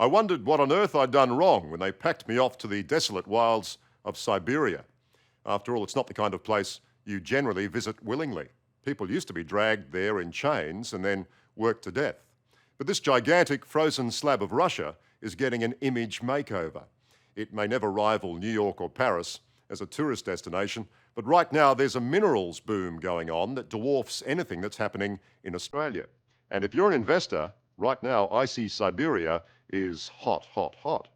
I wondered what on earth I'd done wrong when they packed me off to the desolate wilds of Siberia. After all, it's not the kind of place you generally visit willingly. People used to be dragged there in chains and then worked to death. But this gigantic frozen slab of Russia is getting an image makeover. It may never rival New York or Paris as a tourist destination, but right now there's a minerals boom going on that dwarfs anything that's happening in Australia. And if you're an investor, right now icy Siberia is hot, hot, hot.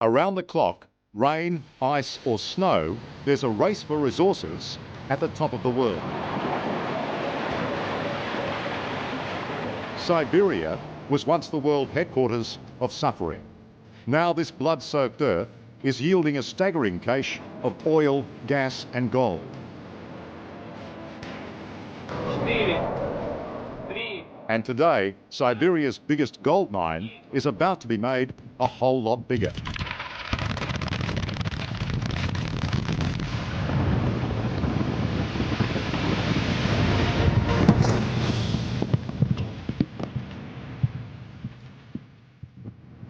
Around the clock, rain, ice or snow, there's a race for resources at the top of the world. Siberia was once the world headquarters of suffering. Now this blood-soaked earth is yielding a staggering cache of oil, gas and gold. And today, Siberia's biggest gold mine is about to be made a whole lot bigger.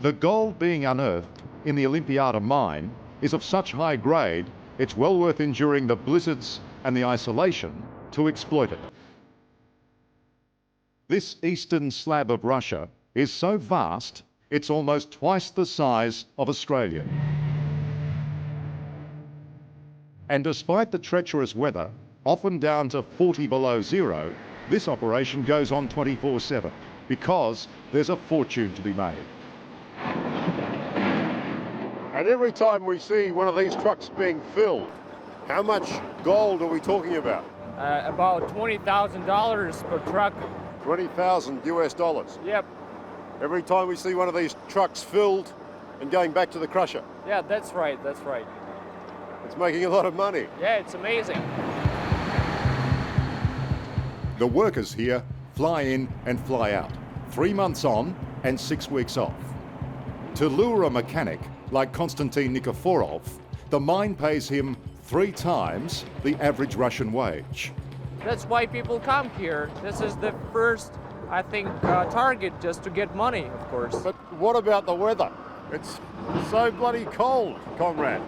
The gold being unearthed in the Olympiada mine is of such high grade, it's well worth enduring the blizzards and the isolation to exploit it. This eastern slab of Russia is so vast, it's almost twice the size of Australia. And despite the treacherous weather, often down to 40 below zero, this operation goes on 24/7 because there's a fortune to be made. And every time we see one of these trucks being filled, how much gold are we talking about? About $20,000 per truck. 20,000 US dollars. Yep. Every time we see one of these trucks filled and going back to the crusher. Yeah, that's right, that's right. It's making a lot of money. Yeah, it's amazing. The workers here fly in and fly out, 3 months on and 6 weeks off. To lure a mechanic like Konstantin Nikiforov, the mine pays him 3 times the average Russian wage. That's why people come here. This is the first, I think, target just to get money, of course. But what about the weather? It's so bloody cold, comrade.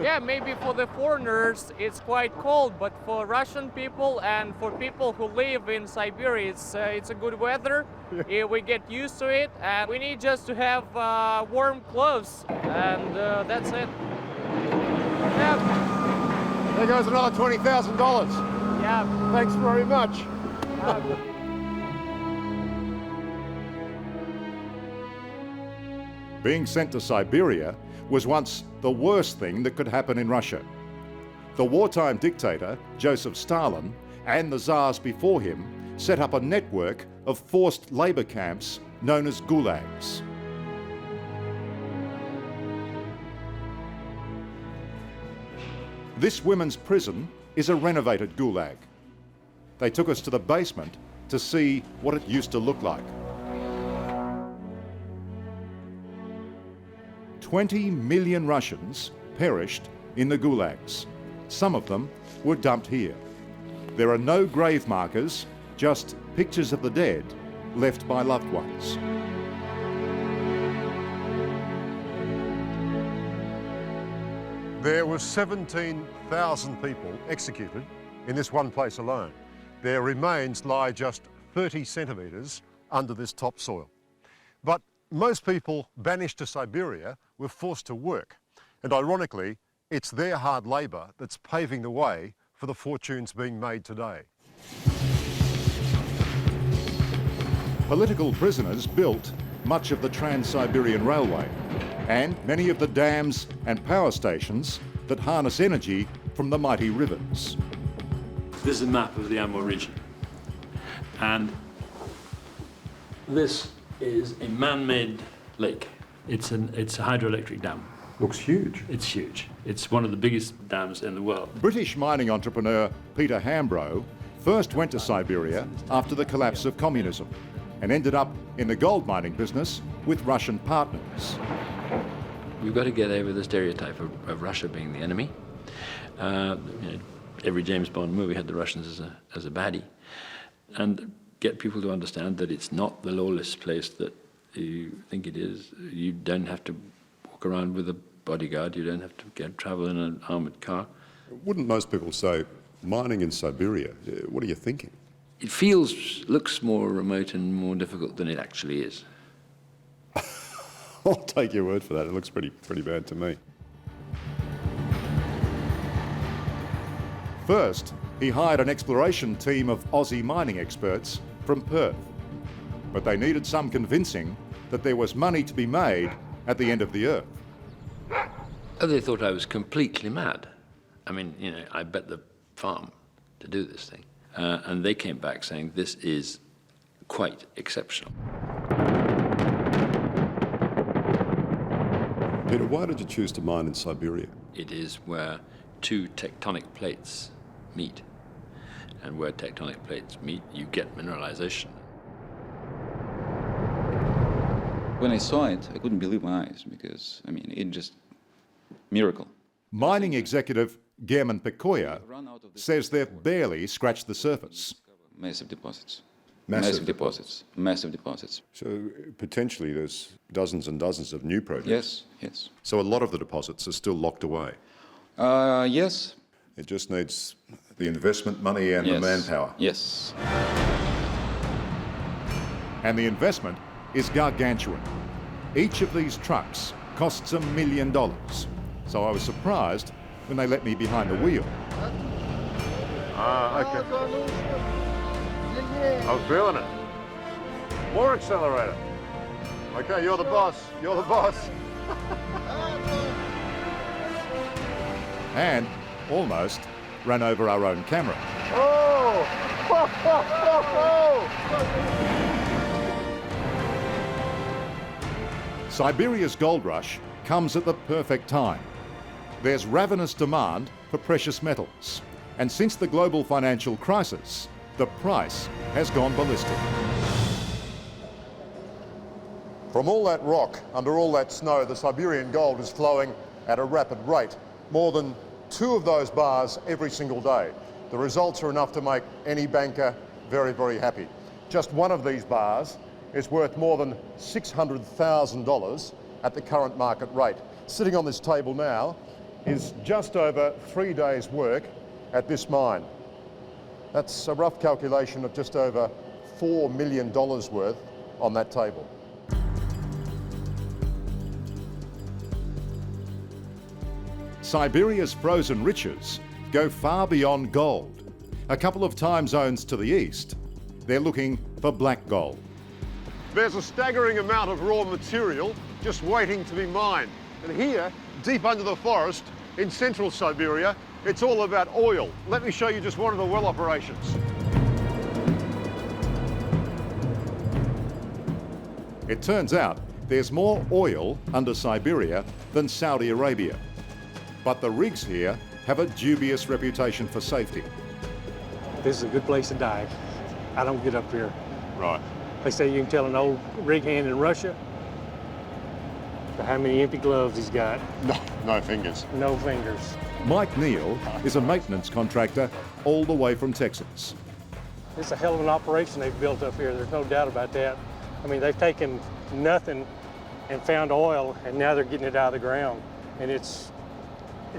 Yeah, maybe for the foreigners it's quite cold, but for Russian people and for people who live in Siberia, it's a good weather. Yeah, we get used to it, and we need just to have warm clothes, and that's it. Yeah. There goes another $20,000. Yeah. Thanks very much. Being sent to Siberia was once the worst thing that could happen in Russia. The wartime dictator, Joseph Stalin, and the Tsars before him set up a network of forced labour camps known as gulags. This women's prison is a renovated gulag. They took us to the basement to see what it used to look like. 20 million Russians perished in the gulags. Some of them were dumped here. There are no grave markers, just pictures of the dead left by loved ones. There were 17,000 people executed in this one place alone. Their remains lie just 30 centimetres under this topsoil. But most people banished to Siberia were forced to work, and ironically, it's their hard labour that's paving the way for the fortunes being made today. Political prisoners built much of the Trans-Siberian Railway and many of the dams and power stations that harness energy from the mighty rivers. This is a map of the Amur region, and this is a man-made lake. It's a hydroelectric dam. Looks huge. It's huge. It's one of the biggest dams in the world. British mining entrepreneur Peter Hambro first went to Siberia after the collapse of communism and ended up in the gold mining business with Russian partners. We've got to get over the stereotype of Russia being the enemy. Every James Bond movie had the Russians as a baddie. And get people to understand that it's not the lawless place that you think it is. You don't have to walk around with a bodyguard. You don't have to travel in an armoured car. Wouldn't most people say, mining in Siberia, what are you thinking? It looks more remote and more difficult than it actually is. I'll take your word for that. It looks pretty bad to me. First, he hired an exploration team of Aussie mining experts from Perth. But they needed some convincing that there was money to be made at the end of the earth. Oh, they thought I was completely mad. I mean, I bet the farm to do this thing. And they came back saying this is quite exceptional. Peter, why did you choose to mine in Siberia? It is where two tectonic plates meet. And where tectonic plates meet, you get mineralization. When I saw it, I couldn't believe my eyes because, it just miracle. Mining executive German Pekoya says they've barely scratched the surface. Massive deposits. Massive deposits. Massive deposits. So potentially there's dozens and dozens of new projects. Yes. So a lot of the deposits are still locked away. Yes. It just needs the investment money and the manpower. Yes. And the investment is gargantuan. Each of these trucks costs $1 million. So I was surprised when they let me behind the wheel. Okay. I'm feeling it. More accelerator. Okay, you're the boss. You're the boss. And almost ran over our own camera. Oh! Siberia's gold rush comes at the perfect time. There's ravenous demand for precious metals. And since the global financial crisis, the price has gone ballistic. From all that rock, under all that snow, the Siberian gold is flowing at a rapid rate. More than 2 of those bars every single day. The results are enough to make any banker very, very happy. Just one of these bars is worth more than $600,000 at the current market rate. Sitting on this table now is just over 3 days' work at this mine. That's a rough calculation of just over $4 million worth on that table. Siberia's frozen riches go far beyond gold. A couple of time zones to the east, they're looking for black gold. There's a staggering amount of raw material just waiting to be mined. And here, deep under the forest in central Siberia, it's all about oil. Let me show you just one of the well operations. It turns out there's more oil under Siberia than Saudi Arabia. But the rigs here have a dubious reputation for safety. This is a good place to dive. I don't get up here. Right. They say you can tell an old rig hand in Russia by how many empty gloves he's got. No fingers. No fingers. Mike Neal is a maintenance contractor all the way from Texas. It's a hell of an operation they've built up here. There's no doubt about that. I mean, they've taken nothing and found oil, and now they're getting it out of the ground. And it's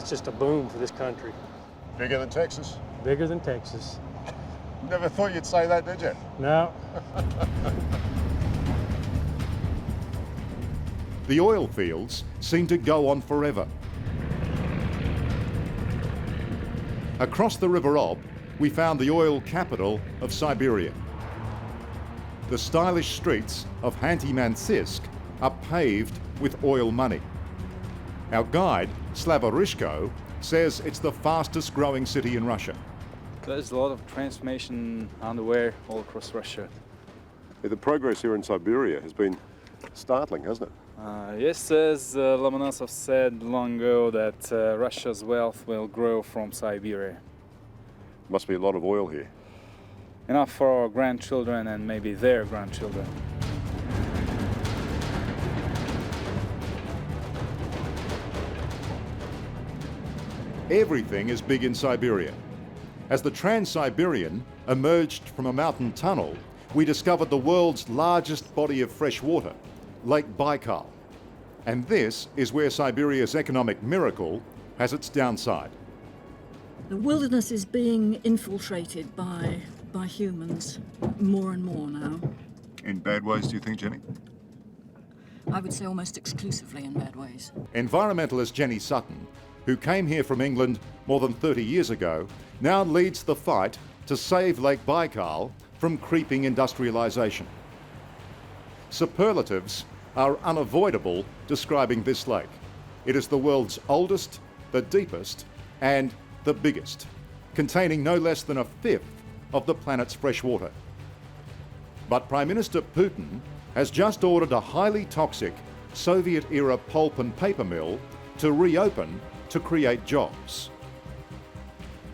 just a boom for this country. Bigger than Texas? Bigger than Texas. Never thought you'd say that, did you? No. The oil fields seem to go on forever. Across the River Ob, we found the oil capital of Siberia. The stylish streets of Khanty-Mansiysk are paved with oil money. Our guide, Slava Rishko, says it's the fastest growing city in Russia. There's a lot of transformation underway all across Russia. The progress here in Siberia has been startling, hasn't it? Yes, as Lomonosov said long ago, that Russia's wealth will grow from Siberia. Must be a lot of oil here. Enough for our grandchildren and maybe their grandchildren. Everything is big in Siberia. As the Trans-Siberian emerged from a mountain tunnel, we discovered the world's largest body of fresh water, Lake Baikal. And this is where Siberia's economic miracle has its downside. The wilderness is being infiltrated by humans more and more now. In bad ways, do you think, Jenny? I would say almost exclusively in bad ways. Environmentalist Jenny Sutton, who came here from England more than 30 years ago, now leads the fight to save Lake Baikal from creeping industrialisation. Superlatives are unavoidable describing this lake. It is the world's oldest, the deepest, and the biggest, containing no less than a fifth of the planet's fresh water. But Prime Minister Putin has just ordered a highly toxic Soviet-era pulp and paper mill to reopen to create jobs.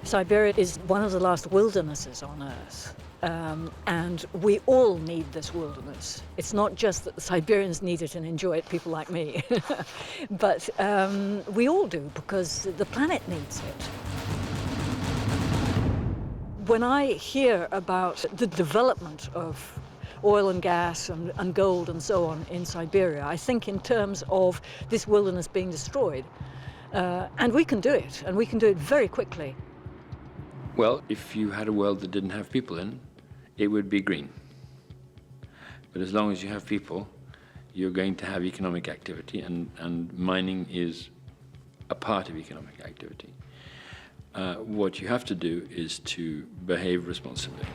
Siberia is one of the last wildernesses on Earth, and we all need this wilderness. It's not just that the Siberians need it and enjoy it, people like me, but we all do because the planet needs it. When I hear about the development of oil and gas and gold and so on in Siberia, I think in terms of this wilderness being destroyed. And we can do it, and we can do it very quickly. Well, if you had a world that didn't have people in, it would be green. But as long as you have people, you're going to have economic activity, and mining is a part of economic activity. What you have to do is to behave responsibly.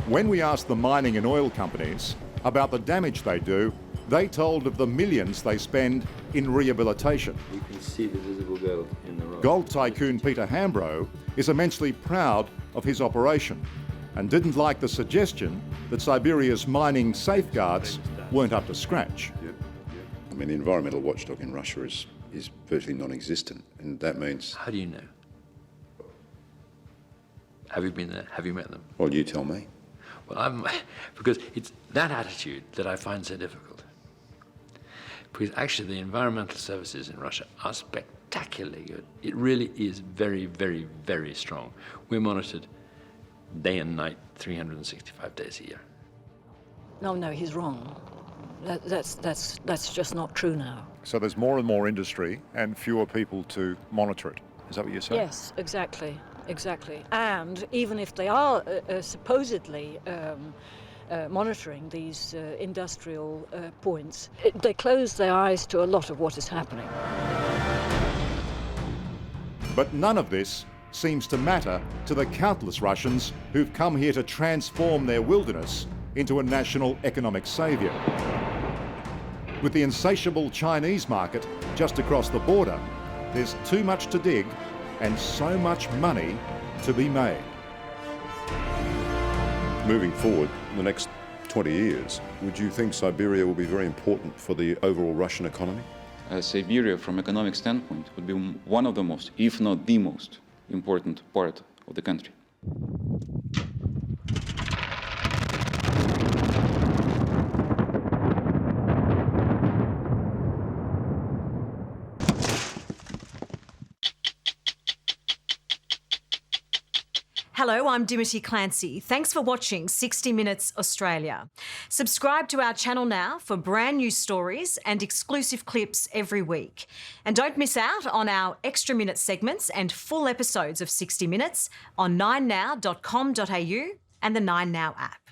When we asked the mining and oil companies about the damage they do, they told of the millions they spend in rehabilitation. You can see the visible gold in the rock. Gold tycoon Peter Hambro is immensely proud of his operation and didn't like the suggestion that Siberia's mining safeguards weren't up to scratch. I mean, the environmental watchdog in Russia is virtually non-existent, and that means... How do you know? Have you been there? Have you met them? Well, you tell me. Well, because it's that attitude that I find so difficult. Because actually the environmental services in Russia are spectacularly good. It really is very, very, very strong. We're monitored day and night, 365 days a year. No, he's wrong. That's just not true now. So there's more and more industry and fewer people to monitor it. Is that what you're saying? Yes, exactly. And even if they are supposedly monitoring these industrial points, they close their eyes to a lot of what is happening. But none of this seems to matter to the countless Russians who've come here to transform their wilderness into a national economic saviour. With the insatiable Chinese market just across the border, there's too much to dig and so much money to be made. Moving forward, in the next 20 years, would you think Siberia will be very important for the overall Russian economy? Siberia, from economic standpoint, would be one of the most, if not the most, important part of the country. Hello, I'm Dimity Clancy. Thanks for watching 60 Minutes Australia. Subscribe to our channel now for brand new stories and exclusive clips every week. And don't miss out on our extra minute segments and full episodes of 60 Minutes on 9now.com.au and the 9Now app.